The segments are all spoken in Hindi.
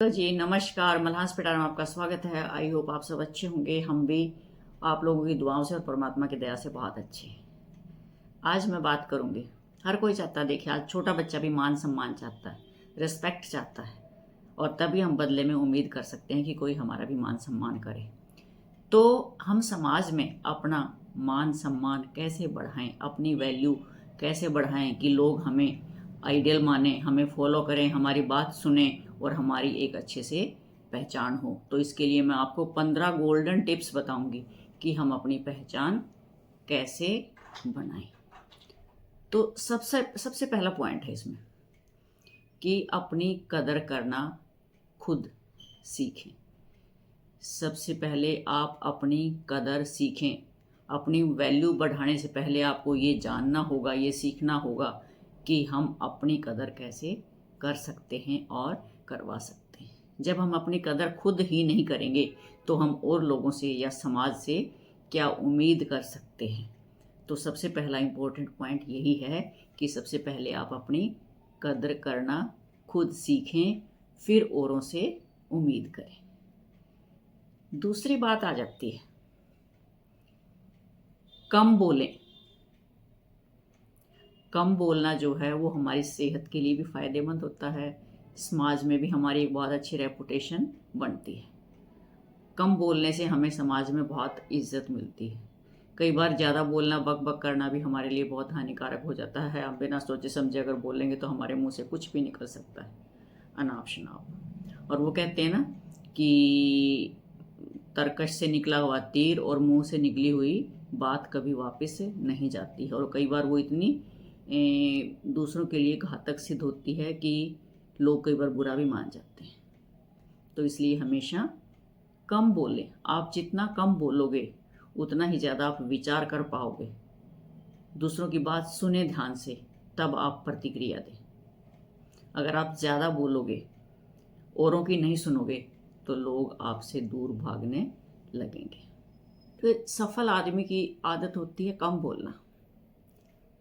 तो जी नमस्कार, मल्हास पिटारा में आपका स्वागत है। आई होप आप सब अच्छे होंगे। हम भी आप लोगों की दुआओं से और परमात्मा की दया से बहुत अच्छे हैं। आज मैं बात करूंगी, हर कोई चाहता है, देखिए आज छोटा बच्चा भी मान सम्मान चाहता है, रिस्पेक्ट चाहता है, और तभी हम बदले में उम्मीद कर सकते हैं कि कोई हमारा भी मान सम्मान करे। तो हम समाज में अपना मान सम्मान कैसे बढ़ाएं, अपनी वैल्यू कैसे बढ़ाएं कि लोग हमें आइडियल माने, हमें फॉलो करें, हमारी बात सुने और हमारी एक अच्छे से पहचान हो। तो इसके लिए मैं आपको 15 गोल्डन टिप्स बताऊंगी कि हम अपनी पहचान कैसे बनाएं। तो सबसे सबसे पहला पॉइंट है इसमें कि अपनी कदर करना खुद सीखें। सबसे पहले आप अपनी कदर सीखें। अपनी वैल्यू बढ़ाने से पहले आपको ये जानना होगा, ये सीखना होगा कि हम अपनी कदर कैसे कर सकते हैं और करवा सकते हैं। जब हम अपनी कदर खुद ही नहीं करेंगे तो हम और लोगों से या समाज से क्या उम्मीद कर सकते हैं। तो सबसे पहला इम्पोर्टेंट पॉइंट यही है कि सबसे पहले आप अपनी कदर करना खुद सीखें, फिर औरों से उम्मीद करें। दूसरी बात आ जाती है, कम बोलें। कम बोलना जो है वो हमारी सेहत के लिए भी फ़ायदेमंद होता है, समाज में भी हमारी एक बहुत अच्छी रेपुटेशन बनती है। कम बोलने से हमें समाज में बहुत इज्जत मिलती है। कई बार ज़्यादा बोलना, बक बक करना भी हमारे लिए बहुत हानिकारक हो जाता है। हम बिना सोचे समझे अगर बोलेंगे तो हमारे मुंह से कुछ भी निकल सकता है, अनाप शनाप। और वो कहते हैं ना कि तरकश से निकला हुआ तीर और मुंह से निकली हुई बात कभी वापस नहीं जाती है, और कई बार वो इतनी दूसरों के लिए घातक सिद्ध होती है कि लोग कई बार बुरा भी मान जाते हैं। तो इसलिए हमेशा कम बोलें। आप जितना कम बोलोगे उतना ही ज़्यादा आप विचार कर पाओगे। दूसरों की बात सुने ध्यान से, तब आप प्रतिक्रिया दें। अगर आप ज़्यादा बोलोगे, औरों की नहीं सुनोगे, तो लोग आपसे दूर भागने लगेंगे। तो सफल आदमी की आदत होती है कम बोलना।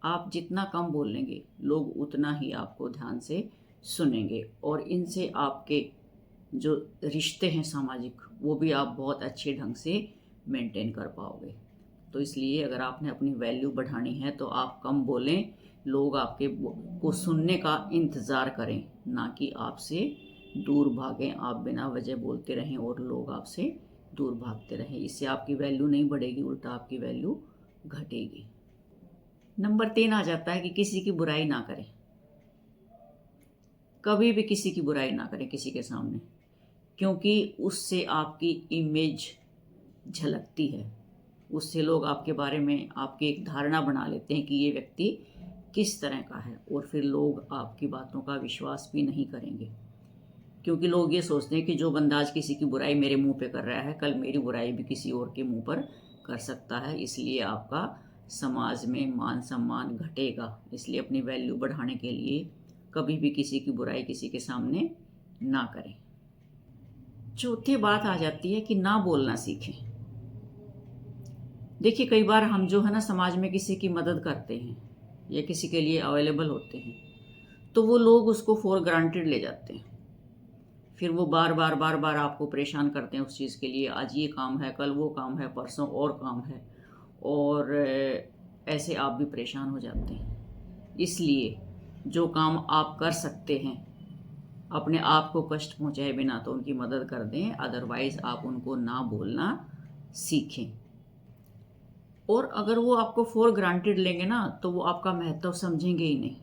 आप जितना कम बोलेंगे लोग उतना ही आपको ध्यान से सुनेंगे, और इनसे आपके जो रिश्ते हैं सामाजिक, वो भी आप बहुत अच्छे ढंग से मेंटेन कर पाओगे। तो इसलिए अगर आपने अपनी वैल्यू बढ़ानी है तो आप कम बोलें, लोग आपके को सुनने का इंतज़ार करें, ना कि आपसे दूर भागें। आप बिना वजह बोलते रहें और लोग आपसे दूर भागते रहें, इससे आपकी वैल्यू नहीं बढ़ेगी, उल्टा आपकी वैल्यू घटेगी। नंबर 3 आ जाता है कि किसी की बुराई ना करें। कभी भी किसी की बुराई ना करें किसी के सामने, क्योंकि उससे आपकी इमेज झलकती है। उससे लोग आपके बारे में आपकी एक धारणा बना लेते हैं कि ये व्यक्ति किस तरह का है, और फिर लोग आपकी बातों का विश्वास भी नहीं करेंगे, क्योंकि लोग ये सोचते हैं कि जो बंदा आज किसी की बुराई मेरे मुंह पे कर रहा है, कल मेरी बुराई भी किसी और के मुंह पर कर सकता है। इसलिए आपका समाज में मान सम्मान घटेगा। इसलिए अपनी वैल्यू बढ़ाने के लिए कभी भी किसी की बुराई किसी के सामने ना करें। चौथी बात आ जाती है कि ना बोलना सीखें। देखिए कई बार हम जो है ना समाज में किसी की मदद करते हैं या किसी के लिए अवेलेबल होते हैं, तो वो लोग उसको फॉर ग्रांटेड ले जाते हैं। फिर वो बार बार बार बार आपको परेशान करते हैं उस चीज़ के लिए। आज ये काम है, कल वो काम है, परसों और काम है, और ऐसे आप भी परेशान हो जाते हैं। इसलिए जो काम आप कर सकते हैं, अपने आप को कष्ट पहुंचाए बिना, तो उनकी मदद कर दें। अदरवाइज आप उनको ना बोलना सीखें। और अगर वो आपको फॉर ग्रांटेड लेंगे ना, तो वो आपका महत्व समझेंगे ही नहीं,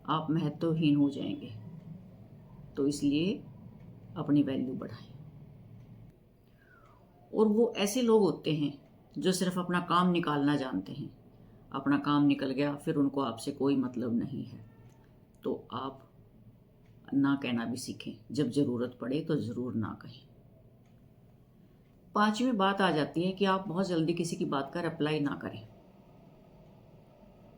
आप महत्वहीन हो जाएंगे। तो इसलिए अपनी वैल्यू बढ़ाएं। और वो ऐसे लोग होते हैं जो सिर्फ अपना काम निकालना जानते हैं। अपना काम निकल गया, फिर उनको आपसे कोई मतलब नहीं है। तो आप ना कहना भी सीखें, जब ज़रूरत पड़े तो ज़रूर ना कहें। पांचवी बात आ जाती है कि आप बहुत जल्दी किसी की बात का रिप्लाई ना करें।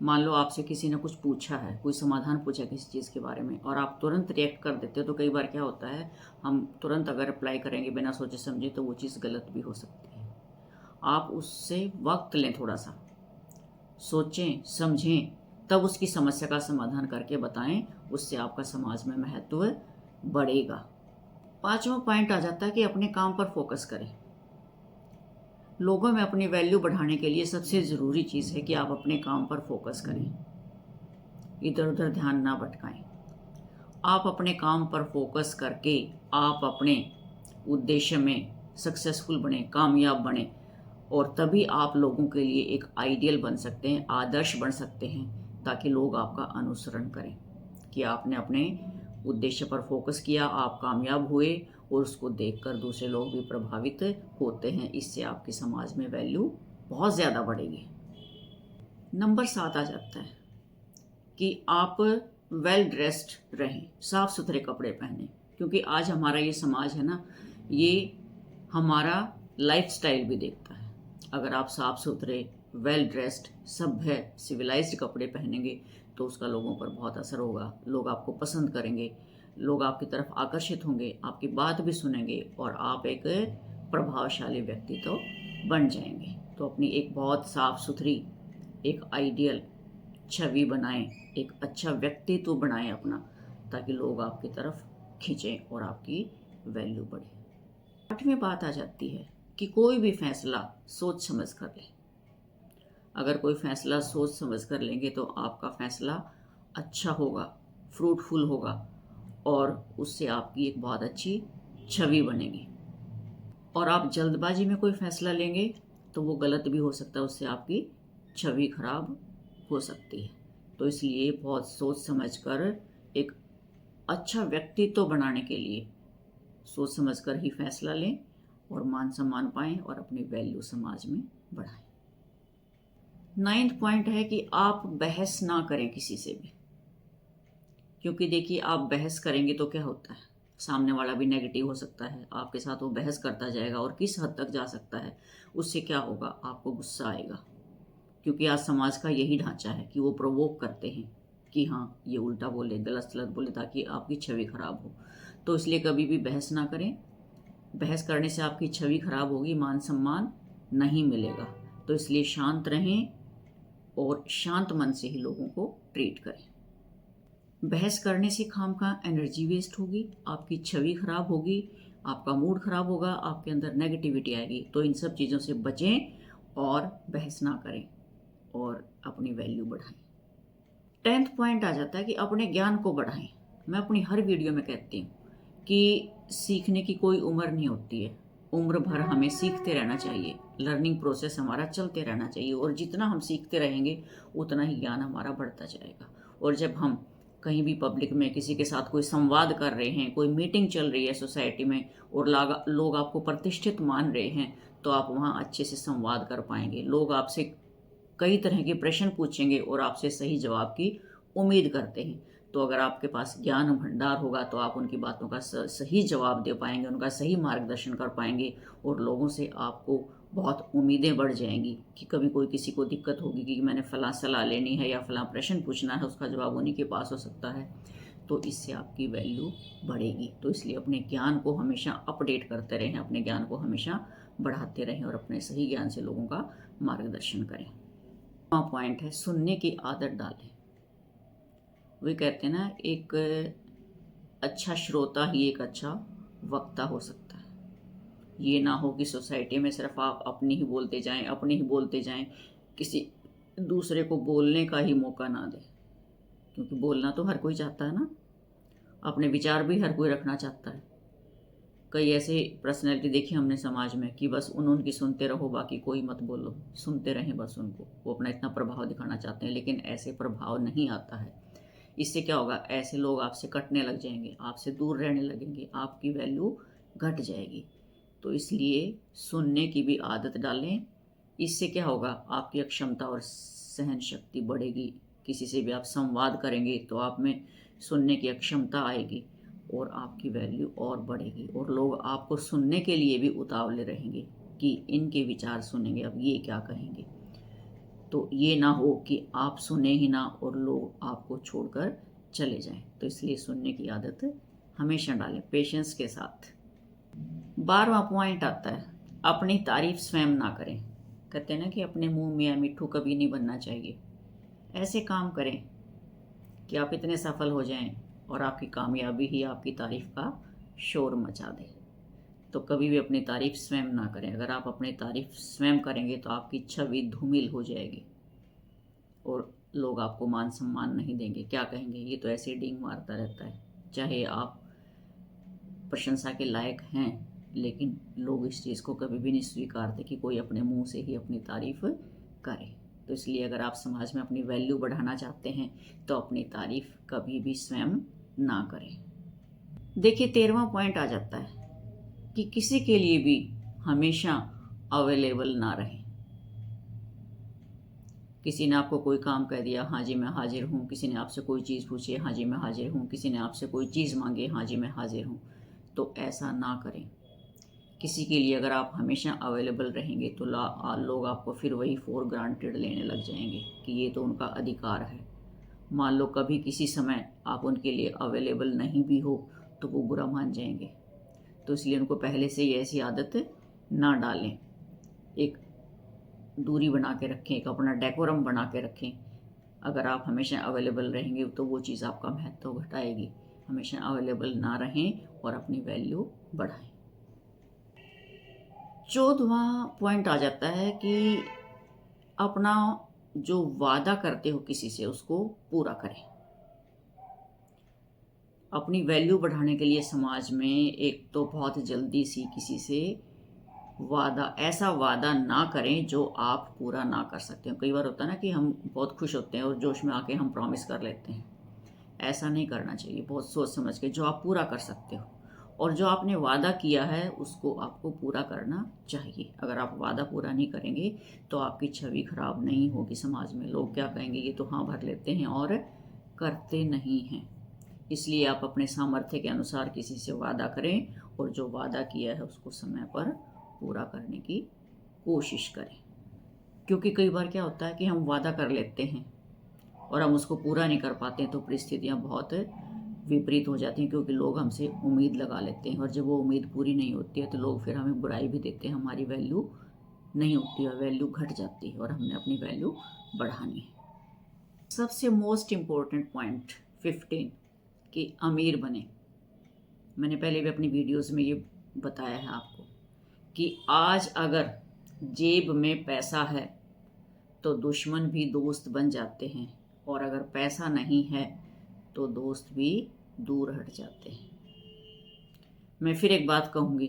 मान लो आपसे किसी ने कुछ पूछा है, कोई समाधान पूछा किसी चीज़ के बारे में, और आप तुरंत रिएक्ट कर देते हो, तो कई बार क्या होता है, हम तुरंत अगर रिप्लाई करेंगे बिना सोचे समझे तो वो चीज़ गलत भी हो सकती है। आप उससे वक्त लें, थोड़ा सा सोचें समझें, तब उसकी समस्या का समाधान करके बताएं। उससे आपका समाज में महत्व बढ़ेगा। 5वां पॉइंट आ जाता है कि अपने काम पर फोकस करें। लोगों में अपनी वैल्यू बढ़ाने के लिए सबसे ज़रूरी चीज़ है कि आप अपने काम पर फोकस करें, इधर उधर ध्यान ना भटकाएं। आप अपने काम पर फोकस करके आप अपने उद्देश्य में सक्सेसफुल बने, कामयाब बने, और तभी आप लोगों के लिए एक आइडियल बन सकते हैं, आदर्श बन सकते हैं, ताकि लोग आपका अनुसरण करें कि आपने अपने उद्देश्य पर फोकस किया, आप कामयाब हुए, और उसको देखकर दूसरे लोग भी प्रभावित होते हैं। इससे आपके समाज में वैल्यू बहुत ज़्यादा बढ़ेगी। नंबर 7 आ जाता है कि आप वेल ड्रेस्ड रहें, साफ सुथरे कपड़े पहने, क्योंकि आज हमारा ये समाज है ना, ये हमारा लाइफस्टाइल भी देखता है। अगर आप साफ सुथरे, वेल ड्रेस्ड, सभ्य, सिविलाइज्ड कपड़े पहनेंगे तो उसका लोगों पर बहुत असर होगा। लोग आपको पसंद करेंगे, लोग आपकी तरफ आकर्षित होंगे, आपकी बात भी सुनेंगे, और आप एक प्रभावशाली व्यक्ति तो बन जाएंगे। तो अपनी एक बहुत साफ सुथरी, एक आइडियल छवि बनाएं, एक अच्छा व्यक्तित्व बनाएं अपना, ताकि लोग आपकी तरफ खींचें और आपकी वैल्यू बढ़े। 8वीं बात आ जाती है कि कोई भी फैसला सोच समझ कर लें। अगर कोई फैसला सोच समझ कर लेंगे तो आपका फैसला अच्छा होगा, फ्रूटफुल होगा, और उससे आपकी एक बहुत अच्छी छवि बनेगी। और आप जल्दबाजी में कोई फैसला लेंगे तो वो गलत भी हो सकता है, उससे आपकी छवि खराब हो सकती है। तो इसलिए बहुत सोच समझ कर एक अच्छा व्यक्तित्व बनाने के लिए सोच समझ कर ही फैसला लें, और मान सम्मान पाएं, और अपनी वैल्यू समाज में बढ़ाएं। 9वां पॉइंट है कि आप बहस ना करें किसी से भी, क्योंकि देखिए आप बहस करेंगे तो क्या होता है, सामने वाला भी नेगेटिव हो सकता है, आपके साथ वो बहस करता जाएगा और किस हद तक जा सकता है। उससे क्या होगा, आपको गुस्सा आएगा, क्योंकि आज समाज का यही ढांचा है कि वो प्रोवोक करते हैं कि हाँ ये उल्टा बोले, गलत सलत बोले, ताकि आपकी छवि खराब हो। तो इसलिए कभी भी बहस ना करें। बहस करने से आपकी छवि खराब होगी, मान सम्मान नहीं मिलेगा। तो इसलिए शांत रहें और शांत मन से ही लोगों को ट्रीट करें। बहस करने से खामखा एनर्जी वेस्ट होगी, आपकी छवि खराब होगी, आपका मूड खराब होगा, आपके अंदर नेगेटिविटी आएगी। तो इन सब चीज़ों से बचें और बहस ना करें और अपनी वैल्यू बढ़ाएं। 10वां पॉइंट आ जाता है कि अपने ज्ञान को बढ़ाएं। मैं अपनी हर वीडियो में कहती हूँ कि सीखने की कोई उम्र नहीं होती है, उम्र भर हमें सीखते रहना चाहिए। लर्निंग प्रोसेस हमारा चलते रहना चाहिए, और जितना हम सीखते रहेंगे उतना ही ज्ञान हमारा बढ़ता जाएगा। और जब हम कहीं भी पब्लिक में किसी के साथ कोई संवाद कर रहे हैं, कोई मीटिंग चल रही है सोसाइटी में, और लोग आपको प्रतिष्ठित मान रहे हैं, तो आप वहाँ अच्छे से संवाद कर पाएंगे। लोग आपसे कई तरह के प्रश्न पूछेंगे और आपसे सही जवाब की उम्मीद करते हैं। तो अगर आपके पास ज्ञान भंडार होगा तो आप उनकी बातों का सही जवाब दे पाएंगे, उनका सही मार्गदर्शन कर पाएंगे, और लोगों से आपको बहुत उम्मीदें बढ़ जाएंगी कि कभी कोई किसी को दिक्कत होगी कि मैंने फलां सलाह लेनी है या फलां प्रश्न पूछना है, उसका जवाब उन्हीं के पास हो सकता है। तो इससे आपकी वैल्यू बढ़ेगी। तो इसलिए अपने ज्ञान को हमेशा अपडेट करते रहें, अपने ज्ञान को हमेशा बढ़ाते रहें, और अपने सही ज्ञान से लोगों का मार्गदर्शन करें। पॉइंट है, सुनने की आदत डालें। वे कहते हैं ना, एक अच्छा श्रोता ही एक अच्छा वक्ता हो सकता है। ये ना हो कि सोसाइटी में सिर्फ आप अपनी ही बोलते जाएं, अपनी ही बोलते जाएं, किसी दूसरे को बोलने का ही मौका ना दें, क्योंकि बोलना तो हर कोई चाहता है ना, अपने विचार भी हर कोई रखना चाहता है। कई ऐसे पर्सनैलिटी देखी हमने समाज में कि बस उनकी सुनते रहो, बाकी कोई मत बोलो, सुनते रहें बस उनको। वो अपना इतना प्रभाव दिखाना चाहते हैं, लेकिन ऐसे प्रभाव नहीं आता है। इससे क्या होगा, ऐसे लोग आपसे कटने लग जाएंगे, आपसे दूर रहने लगेंगे, आपकी वैल्यू घट जाएगी। तो इसलिए सुनने की भी आदत डालें। इससे क्या होगा, आपकी क्षमता और सहन शक्ति बढ़ेगी। किसी से भी आप संवाद करेंगे तो आप में सुनने की क्षमता आएगी, और आपकी वैल्यू और बढ़ेगी, और लोग आपको सुनने के लिए भी उतावले रहेंगे कि इनके विचार सुनेंगे, अब ये क्या कहेंगे। तो ये ना हो कि आप सुने ही ना और लोग आपको छोड़कर चले जाएं। तो इसलिए सुनने की आदत हमेशा डालें, पेशेंस के साथ। 12वां पॉइंट आता है, अपनी तारीफ स्वयं ना करें। कहते हैं ना कि अपने मुंह में मिट्ठू कभी नहीं बनना चाहिए। ऐसे काम करें कि आप इतने सफल हो जाएं और आपकी कामयाबी ही आपकी तारीफ़ का शोर मचा दे। तो कभी भी अपनी तारीफ़ स्वयं ना करें। अगर आप अपनी तारीफ़ स्वयं करेंगे तो आपकी छवि धूमिल हो जाएगी और लोग आपको मान सम्मान नहीं देंगे। क्या कहेंगे, ये तो ऐसे डींग मारता रहता है। चाहे आप प्रशंसा के लायक हैं, लेकिन लोग इस चीज़ को कभी भी नहीं स्वीकारते कि कोई अपने मुंह से ही अपनी तारीफ़ करे। तो इसलिए अगर आप समाज में अपनी वैल्यू बढ़ाना चाहते हैं तो अपनी तारीफ़ कभी भी स्वयं ना करें। देखिए 13वां पॉइंट आ जाता है कि किसी के लिए भी हमेशा अवेलेबल ना रहें। किसी ने आपको कोई काम कह दिया, हाँ जी मैं हाजिर हूँ। किसी ने आपसे कोई चीज़ पूछी, हाँ जी मैं हाजिर हूँ। किसी ने आपसे कोई चीज़ मांगी, हाँ जी मैं हाजिर हूँ। तो ऐसा ना करें। किसी के लिए अगर आप हमेशा अवेलेबल रहेंगे तो लोग आपको फिर वही फॉर ग्रांटेड लेने लग जाएंगे कि ये तो उनका अधिकार है। मान लो कभी किसी समय आप उनके लिए अवेलेबल नहीं भी हो तो वो बुरा मान जाएंगे। तो इसलिए उनको पहले से ही ऐसी आदत ना डालें। एक दूरी बना के रखें, एक अपना डेकोरम बना के रखें। अगर आप हमेशा अवेलेबल रहेंगे तो वो चीज़ आपका महत्व घटाएगी। हमेशा अवेलेबल ना रहें और अपनी वैल्यू बढ़ाएं। 14वां पॉइंट आ जाता है कि अपना जो वादा करते हो किसी से उसको पूरा करें। अपनी वैल्यू बढ़ाने के लिए समाज में एक तो बहुत जल्दी सी किसी से ऐसा वादा ना करें जो आप पूरा ना कर सकते हो। कई बार होता है ना कि हम बहुत खुश होते हैं और जोश में आके हम प्रॉमिस कर लेते हैं। ऐसा नहीं करना चाहिए। बहुत सोच समझ के जो आप पूरा कर सकते हो और जो आपने वादा किया है उसको आपको पूरा करना चाहिए। अगर आप वादा पूरा नहीं करेंगे तो आपकी छवि खराब नहीं होगी समाज में। लोग क्या कहेंगे, ये तो हाँ भर लेते हैं और करते नहीं हैं। इसलिए आप अपने सामर्थ्य के अनुसार किसी से वादा करें और जो वादा किया है उसको समय पर पूरा करने की कोशिश करें। क्योंकि कई बार क्या होता है कि हम वादा कर लेते हैं और हम उसको पूरा नहीं कर पाते हैं तो परिस्थितियाँ बहुत विपरीत हो जाती हैं, क्योंकि लोग हमसे उम्मीद लगा लेते हैं और जब वो उम्मीद पूरी नहीं होती है तो लोग फिर हमें बुराई भी देते हैं। हमारी वैल्यू नहीं होती है, वैल्यू घट जाती है और हमने अपनी वैल्यू बढ़ानी है। सबसे मोस्ट इम्पोर्टेंट पॉइंट 15 कि अमीर बने। मैंने पहले भी अपनी वीडियोस में ये बताया है आपको कि आज अगर जेब में पैसा है तो दुश्मन भी दोस्त बन जाते हैं और अगर पैसा नहीं है तो दोस्त भी दूर हट जाते हैं। मैं फिर एक बात कहूँगी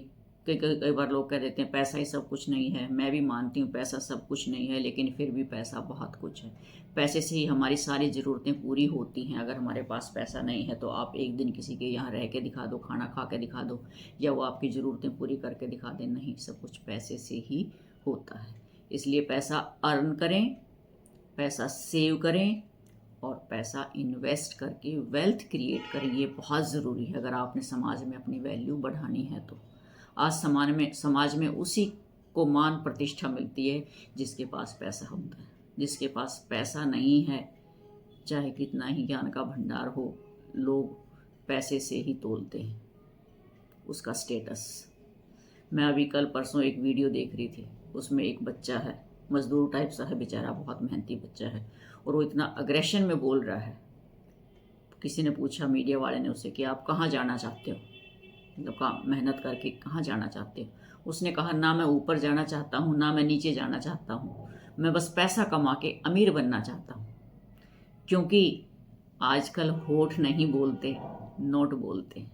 कि कई बार लोग कह देते हैं पैसा ही सब कुछ नहीं है। मैं भी मानती हूँ पैसा सब कुछ नहीं है, लेकिन फिर भी पैसा बहुत कुछ है। पैसे से ही हमारी सारी ज़रूरतें पूरी होती हैं। अगर हमारे पास पैसा नहीं है तो आप एक दिन किसी के यहाँ रह के दिखा दो, खाना खा के दिखा दो, या वो आपकी ज़रूरतें पूरी करके दिखा दें। नहीं, सब कुछ पैसे से ही होता है। इसलिए पैसा अर्न करें, पैसा सेव करें और पैसा इन्वेस्ट करके वेल्थ क्रिएट करें। ये बहुत ज़रूरी है अगर आपने समाज में अपनी वैल्यू बढ़ानी है तो। आज समाज में उसी को मान प्रतिष्ठा मिलती है जिसके पास पैसा होता है। जिसके पास पैसा नहीं है, चाहे कितना ही ज्ञान का भंडार हो, लोग पैसे से ही तोलते हैं उसका स्टेटस। मैं अभी कल परसों एक वीडियो देख रही थी, उसमें एक बच्चा है, मजदूर टाइप सा है बेचारा, बहुत मेहनती बच्चा है और वो इतना अग्रेशन में बोल रहा है। किसी ने पूछा, मीडिया वाले ने उससे कि आप कहाँ जाना चाहते हो, मतलब काम मेहनत करके कहाँ जाना चाहते हो। उसने कहा, ना मैं ऊपर जाना चाहता हूँ ना मैं नीचे जाना चाहता हूँ, मैं बस पैसा कमा के अमीर बनना चाहता हूँ। क्योंकि आजकल होठ नहीं बोलते, नोट बोलते।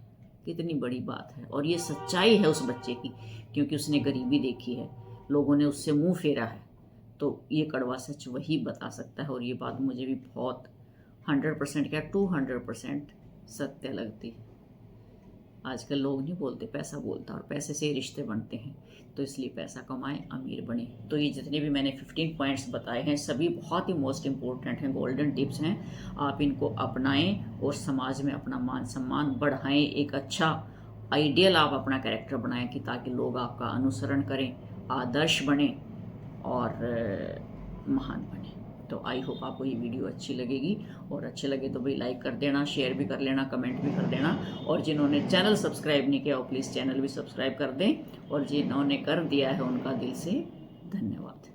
कितनी बड़ी बात है। और ये सच्चाई है उस बच्चे की, क्योंकि उसने गरीबी देखी है, लोगों ने उससे मुंह फेरा है। तो ये कड़वा सच वही बता सकता है। और ये बात मुझे भी बहुत 100% क्या 200% सत्य लगती है। आजकल लोग नहीं बोलते, पैसा बोलता, और पैसे से ही रिश्ते बनते हैं। तो इसलिए पैसा कमाएं, अमीर बने। तो ये जितने भी मैंने 15 पॉइंट्स बताए हैं सभी बहुत ही मोस्ट इम्पोर्टेंट हैं, गोल्डन टिप्स हैं। आप इनको अपनाएं और समाज में अपना मान सम्मान बढ़ाएं। एक अच्छा आइडियल आप अपना कैरेक्टर बनाएं कि ताकि लोग आपका अनुसरण करें, आदर्श बने और महान बने। तो आई होप आपको ये वीडियो अच्छी लगेगी, और अच्छे लगे तो भाई लाइक कर देना, शेयर भी कर लेना, कमेंट भी कर देना। और जिन्होंने चैनल सब्सक्राइब नहीं किया वो प्लीज़ चैनल भी सब्सक्राइब कर दें, और जिन्होंने कर दिया है उनका दिल से धन्यवाद।